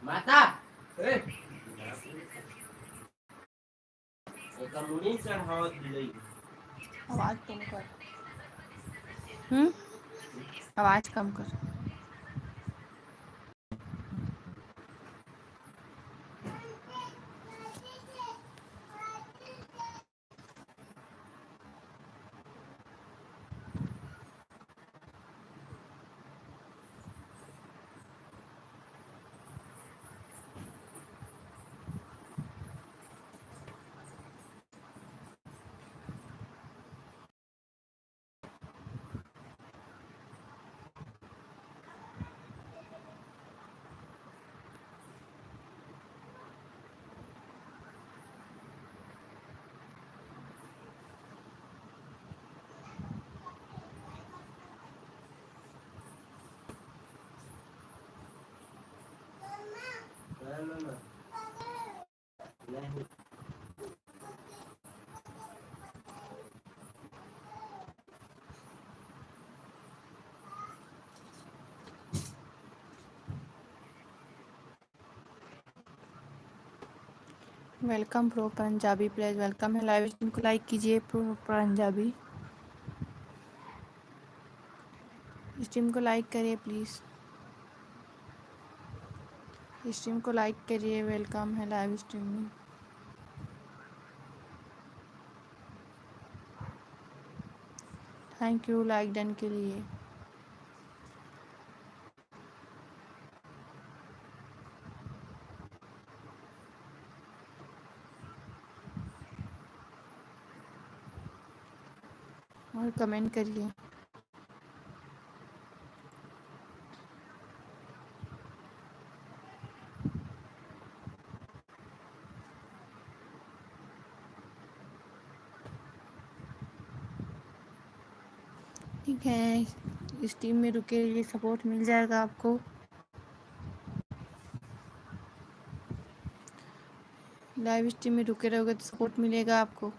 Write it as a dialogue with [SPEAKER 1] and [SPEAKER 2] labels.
[SPEAKER 1] माता ए एका मुनी चढ़ावत दिलई
[SPEAKER 2] आवाज कम कर। आवाज कम कर।
[SPEAKER 1] नहीं
[SPEAKER 2] welcome pro Punjabi plays, welcome है। लाइव स्ट्रीम को लाइक कीजिए प्रो पंजाबी। स्ट्रीम को लाइक करिए प्लीज़। स्ट्रीम को लाइक करिए, वेलकम है लाइव स्ट्रीम में। थैंक यू लाइक डन के लिए। और कमेंट करिए। ठीक है, स्ट्रीम में रुके रहिए, सपोर्ट मिल जाएगा आपको। लाइव स्ट्रीम में रुके रहोगे तो सपोर्ट मिलेगा आपको।